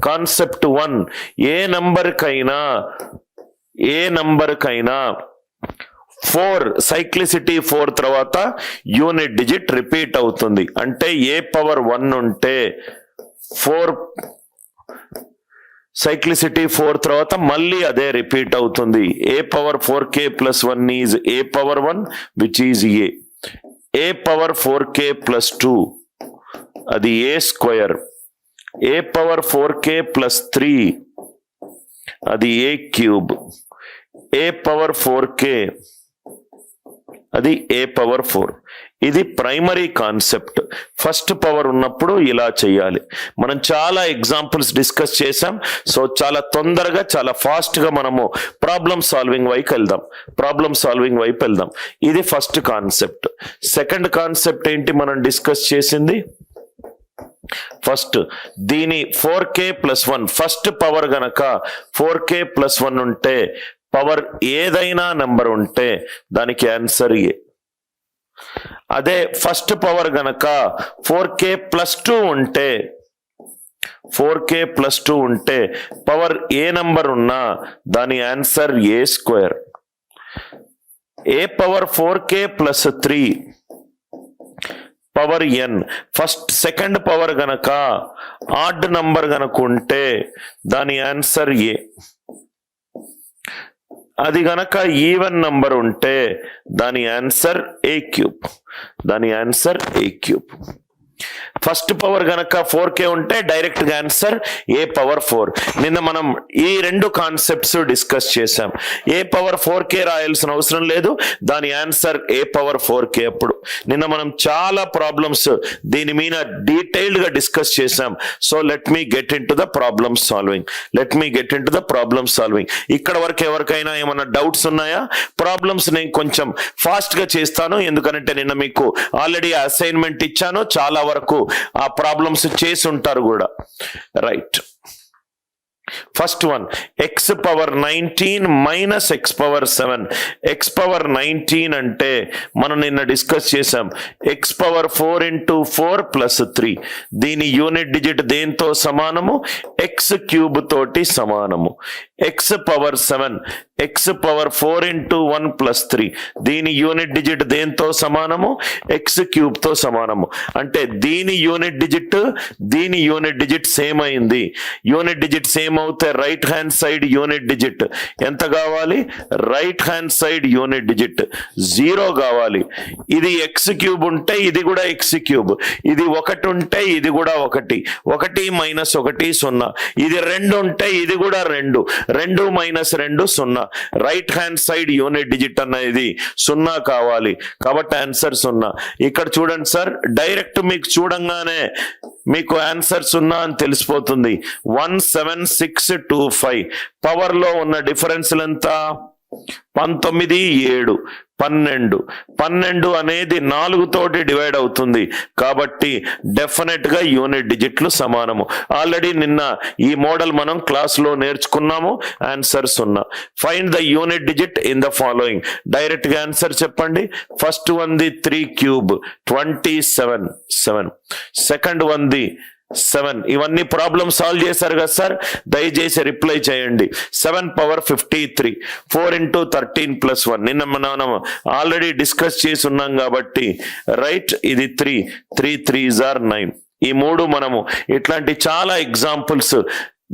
Concept 1, ఏ number కైనా 4 cyclicity 4 తర్వాత unit digit repeat అవుతుంది. అంటే ఏ పవర్ 1 ఉంటే 4 సైక్లిసిటీ 4 తర్వాత మళ్ళీ అదే రిపీట్ అవుతుంది. A power 4k plus 1 is A power 1 which is A power 4k plus 2 అది A square. A power 4k plus 3 అది ఏ క్యూబ్. ఏ పవర్ 4k అది ఏ పవర్ 4. ఇది ప్రైమరీ కాన్సెప్ట్. ఫస్ట్ పవర్ ఉన్నప్పుడు ఇలా చేయాలి. మనం చాలా ఎగ్జాంపుల్స్ డిస్కస్ చేసాం. సో చాలా తొందరగా చాలా ఫాస్ట్గా మనము ప్రాబ్లమ్ సాల్వింగ్ వైపు వెళ్దాం. ఇది ఫస్ట్ కాన్సెప్ట్. సెకండ్ కాన్సెప్ట్ ఏంటి మనం డిస్కస్ చేసింది? ఫస్ట్ దీని 4k ప్లస్ 1 ఫస్ట్ పవర్ గనక 4k ప్లస్ 1 ఉంటే పవర్ ఏదైనా నెంబర్ ఉంటే దానికి ఆన్సర్ ఏ. అదే ఫస్ట్ పవర్ గనక 4k ప్లస్ 2 ఉంటే పవర్ ఏ నంబర్ ఉన్నా దాని answer A square. A power 4k plus 3 power N. Second power గనక ఆడ్ నంబర్ గనక ఉంటే దాని ఆన్సర్ ఏ. అది గనక ఈవెన్ నంబర్ ఉంటే దాని ఆన్సర్ ఏ క్యూబ్. ఫస్ట్ పవర్ గనక 4k ఉంటే డైరెక్ట్ గా ఆన్సర్ ఏ పవర్ 4. నిన్న మనం ఈ రెండు కాన్సెప్ట్స్ డిస్కస్ చేసాం. ఏ పవర్ 4k రాయాల్సిన అవసరం లేదు, దాని ఆన్సర్ ఏ పవర్ 4k. అప్పుడు నిన్న మనం చాలా ప్రాబ్లమ్స్ దీని మీద డీటెయిల్డ్ గా డిస్కస్ చేసాం. So let me get in to the problem solving. ఇక్కడ వరకు ఎవరికైనా ఏమైనా డౌట్స్ ఉన్నాయా? ప్రాబ్లమ్స్ నేను కొంచెం ఫాస్ట్ గా చేస్తాను, ఎందుకంటే నిన్న మీకు ఆల్రెడీ అసైన్మెంట్ ఇచ్చాను. చాలా వరకు ఆ ప్రాబ్లమ్స్ చేసి ఉంటారు కూడా. Right. First one, X power 19 minus X power 7. X power 19 అంటే మనం నిన్న డిస్కస్ చేసాం ఎక్స్ పవర్ 4 ఇంటూ 4 ప్లస్ 3. దీని యూనిట్ డిజిట్ దేంతో సమానము? ఎక్స్ క్యూబ్ తోటి సమానము. X power 7 X power 4 into 1 plus 3. దీని యూనిట్ డిజిట్ దేంతో సమానము? ఎక్స్ క్యూబ్ తో సమానము. అంటే దీని యూనిట్ డిజిట్ సేమ్ అయింది. యూనిట్ డిజిట్ సేమ్ అవుతే right hand side unit digit ఎంత కావాలి? Right hand side unit digit 0 కావాలి. ఇది ఎక్స్ క్యూబ్ ఉంటే ఇది కూడా ఎక్స్ క్యూబ్. ఇది 1 ఉంటే ఇది కూడా 1. 1 మైనస్ 1 0. ఇది 2 ఉంటే ఇది కూడా 2. 2 minus 2 0. Right hand side unit digit అనేది 0 కావాలి. కాబట్టి ఆన్సర్ 0. ఇక్కడ చూడండి సార్, డైరెక్ట్ మీకు చూడంగానే మీకు ఆన్సర్ 0 అని తెలిసిపోతుంది. 17625. పవర్ లో ఉన్న డిఫరెన్స్ ఎంత? 19 7 12. 12 అనేది 4 తోటి డివైడ్ అవుతుంది. కాబట్టి డెఫినెట్ గా యూనిట్ డిజిట్లు సమానము. ఆల్రెడీ నిన్న ఈ మోడల్ మనం క్లాస్ లో నేర్చుకున్నాము. Answer 0. Find the unit digit in the following. Direct గా ఆన్సర్ చెప్పండి. First one the 3 cube 27. Second one the 7. ఇవన్నీ ప్రాబ్లమ్ సాల్వ్ చేశారు కదా సార్, దయచేసి రిప్లై చేయండి. 7 పవర్ 53. 4 into 13 plus 1. నిన్న మనం ఆల్రెడీ డిస్కస్ చేసి ఉన్నాం కాబట్టి రైట్. ఇది 3 3s are 9. ఈ 3 మనము ఇట్లాంటి చాలా ఎగ్జాంపుల్స్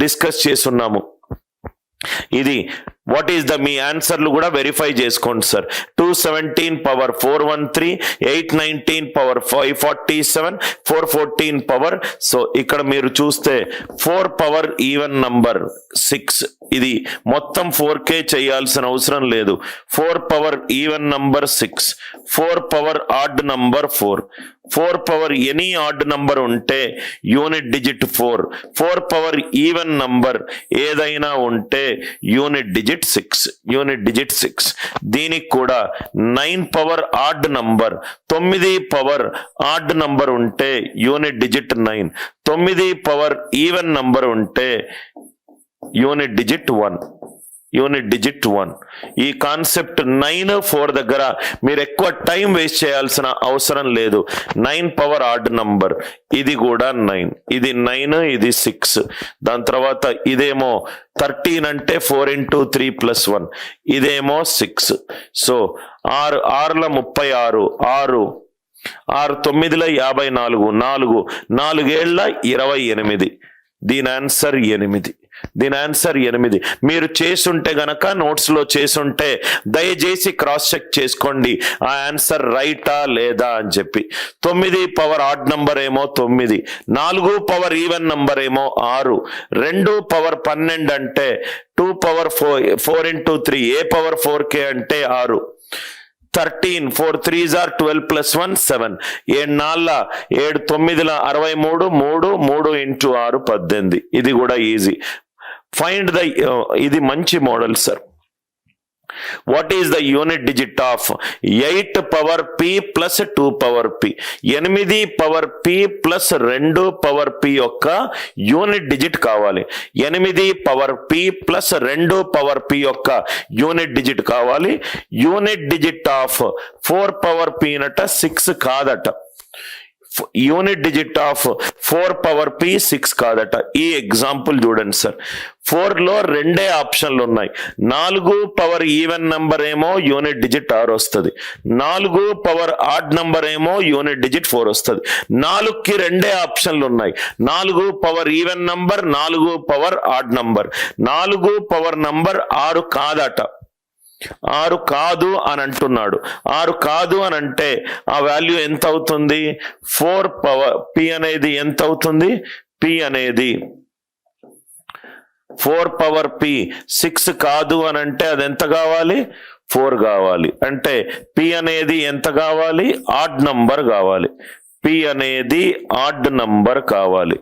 డిస్కస్ చేసి ఉన్నాము. ఇది వాట్ ఈస్ ద మీ ఆన్సర్లు కూడా వెరిఫై చేసుకోండి sir. 217 power 413, 819 power 547, 414 power. So ఇక్కడ మీరు చూస్తే 4 పవర్ ఈవెన్ నంబర్ 6. ఇది మొత్తం 4k చేయాల్సిన అవసరం లేదు. 4 power even number 6, 4 power odd number 4. 4 power any odd number ఉంటే unit digit 4. 4 power even number ఏదైనా ఉంటే యూనిట్ డిజిట్ 6. దీనికి కూడా 9 power odd number, 9 power odd number ఉంటే unit digit 9. 9 power even number ఉంటే యూనిట్ డిజిట్ 1. Unit digit 1. ఈ concept 9, 4 దగ్గర మీరు ఎక్కువ టైం వేస్ట్ చేయాల్సిన అవసరం లేదు. 9 పవర్ ఆడ్ నంబర్, ఇది కూడా 9, ఇది 9, ఇది 6. దాని తర్వాత ఇదేమో 13 అంటే 4 into 3 + 1, ఇదేమో 6. సో 6 6ల 36, 6 6 9ల 54, 4 4 ఏళ్ల 28. దీని ఆన్సర్ 8. దీని ఆన్సర్ 8. మీరు చేసుంటే గనక నోట్స్లో చేసుంటే దయచేసి క్రాస్ చెక్ చేసుకోండి ఆ ఆన్సర్ రైటా లేదా అని చెప్పి. 9 పవర్ ఆడ్ నంబర్ ఏమో 9, 4 పవర్ ఈవెన్ నంబర్ ఏమో 6, 2 పవర్ 12 అంటే 2 పవర్ 4 into 3, ఏ పవర్ 4k అంటే 6. 13 4 3s are 12 + 1 7, 7 4ల 7 9ల 63, 3 3 into 6 18. ఇది కూడా ఈజీ. ఫైండ్ ద, ఇది మంచి model sir. What is the unit digit of 8 power p + 2 power p? 8 power p + 2 power p యొక్క unit digit కావాలి. 8 power p + 2 power p యొక్క unit digit కావాలి. Unit digit of 4 power p నట 6 కాదట. Unit digit of 4 power p 6 కాదట. ఈ example చూడండి sir. 4లో 2 ఆప్షన్లు ఉన్నాయి. 4 పవర్ ఈవెన్ నంబర్ ఏమో యూనిట్ డిజిట్ 6 వస్తుంది. 4 పవర్ ఆడ్ నంబర్ ఏమో యూనిట్ డిజిట్ 4 వస్తుంది. 4కి 2 ఆప్షన్లు ఉన్నాయి. 4 power even number, 4 power odd number. 4 power number 6 కాదట. 6 కాదు అని అంటున్నాడు. 6 కాదు అని అంటే ఆ వాల్యూ ఎంత అవుతుంది? 4 పవర్ p అనేది ఎంత అవుతుంది? p అనేది 4 పవర్ p 6 కాదు అని అంటే అది ఎంత కావాలి? 4 కావాలి. అంటే p అనేది ఎంత కావాలి? ఆడ్ నంబర్ కావాలి. p అనేది ఆడ్ నంబర్ కావాలి.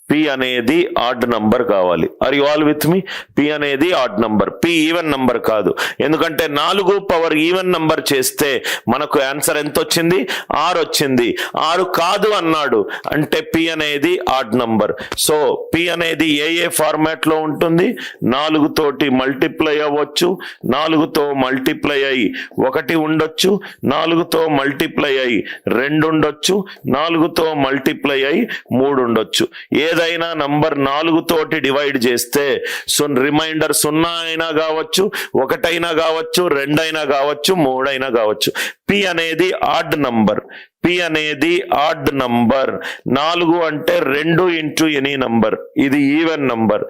p అనేది ఆడ్ నంబర్ కావాలి. Are you all with me? p అనేది odd number, p even number కాదు. ఎందుకంటే 4 పవర్ ఈవెన్ నంబర్ చేస్తే మనకు ఆన్సర్ ఎంత వచ్చింది? 6 వచ్చింది. 6 కాదు అన్నాడు అంటే p అనేది ఆడ్ నంబర్. సో p అనేది ఏ ఫార్మాట్ లో ఉంటుంది? 4 తోటి మల్టిప్లై అవ్వచ్చు, 4తో మల్టిప్లై అయ్యి 1 ఉండొచ్చు, 4తో మల్టిప్లై అయ్యి 2 ఉండొచ్చు, 4తో మల్టిప్లై అయ్యి 3 ఉండొచ్చు. ఏదైనా నంబర్ 4 తోటి డివైడ్ చేస్తే రిమైండర్ 0 అయినా కావచ్చు, 1 అయినా కావచ్చు, 2 అయినా కావచ్చు, 3 అయినా కావచ్చు. p అనేది ఆడ్ నంబర్. p అనేది ఆడ్ నంబర్. 4 అంటే 2 into ఎనీ నంబర్. ఇది ఈవెన్ నంబర్.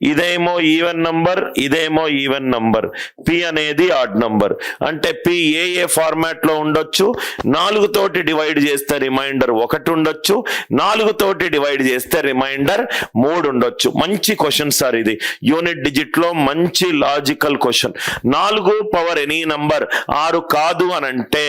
ఇదేమో ఈవెన్ నంబర్, ఇదేమో ఈవెన్ నంబర్. p అనేది ఆడ్ నంబర్. అంటే p ఏ ఫార్మాట్ లో ఉండొచ్చు? 4 తోటి డివైడ్ చేస్తే రిమైండర్ 1 ఉండొచ్చు, 4 తోటి డివైడ్ చేస్తే రిమైండర్ 3 ఉండొచ్చు. మంచి క్వశ్చన్ సార్ ఇది. యూనిట్ డిజిట్ లో మంచి logical question. 4 power any number 6 కాదు అని అంటే,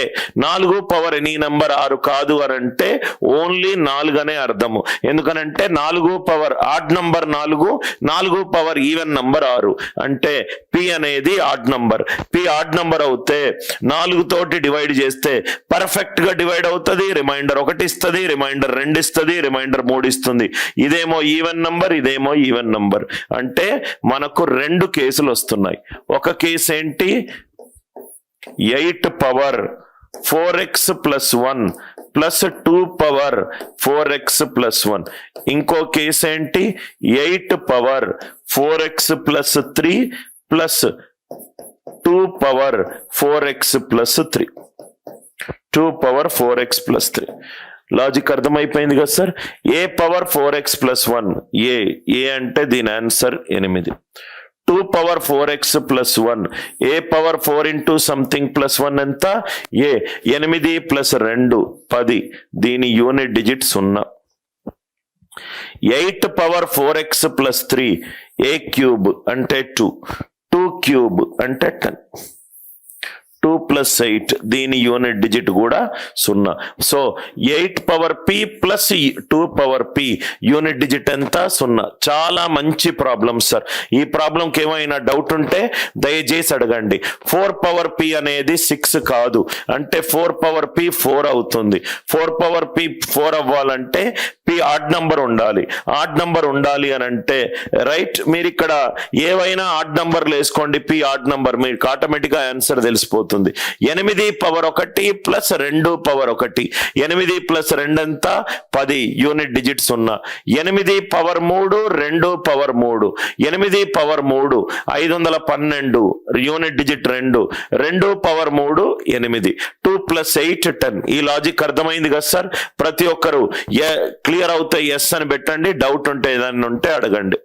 4 పవర్ ఎనీ నంబర్ 6 కాదు అని అంటే ఓన్లీ 4 అనే అర్థము. ఎందుకనంటే 4 power odd number 4, 4 power even number 6. అంటే p అనేది odd number. p odd number అవుతే 4 తోటి డివైడ్ చేస్తే పర్ఫెక్ట్ గా డివైడ్ అవుతుంది. రిమైండర్ 1 ఇస్తుంది, రిమైండర్ 2 ఇస్తుంది, రిమైండర్ 3 ఇస్తుంది. ఇదేమో ఈవెన్ నంబర్, ఇదేమో ఈవెన్ నంబర్. అంటే మనకు 2 కేసులు వస్తున్నాయి. ఒక కేసు ఏంటి? 8 పవర్ 4x + 1 + 2 పవర్ 4x + 1. ఇంకో కేసు ఏంటి? 8 power 4x + 3 + 2 power 4x + 3. 2 power 4x + 3. Logic అర్థమైపోయింది కదా సార్? ఏ పవర్ 4x + 1, ఏ అంటే దీని ఆన్సర్ 8. 2 పవర్ 4x + 1, ఏ పవర్ 4 into సంథింగ్ + 1 ఎంత? ఏ. 8 + 2 10, దీని యూనిట్ డిజిట్ 0. 8 పవర్ 4x + 3, ఏ క్యూబ్ అంటే 2, 2 క్యూబ్ అంటే 10. 2 + 8 దీని యూనిట్ డిజిట్ కూడా 0. So 8 power p plus 2 power p unit digit ఎంత? 0. చాలా మంచి ప్రాబ్లం సార్. ఈ ప్రాబ్లంకి ఏమైనా డౌట్ ఉంటే దయచేసి అడగండి. 4 పవర్ p అనేది 6 కాదు, అంటే 4 పవర్ p 4 అవుతుంది. 4 పవర్ p 4 అవ్వాలంటే p ఆడ్ నంబర్ ఉండాలి. ఆడ్ నంబర్ ఉండాలి అని అంటే రైట్, మీరు ఇక్కడ ఏవైనా ఆడ్ నంబర్లు వేసుకోండి, p ఆడ్ నంబర్, మీకు ఆటోమేటిక్ గా ఆన్సర్ తెలిసిపోతుంది. 8 పవర్ 1 ప్లస్ 2 పవర్ 1, 8 ప్లస్ 2 ఎంత? 10 unit digit 0. 8 power 3 2 power 3, 8 power 3 512 unit digit 2, 2 power 3 8, 2 + 8 10. ఈ లాజిక్ అర్థమైంది కదా సార్? ప్రతి ఒక్కరు క్లియర్ అవుతే ఎస్ అని పెట్టండి, డౌట్ ఉంటే ఏదైనా ఉంటే అడగండి.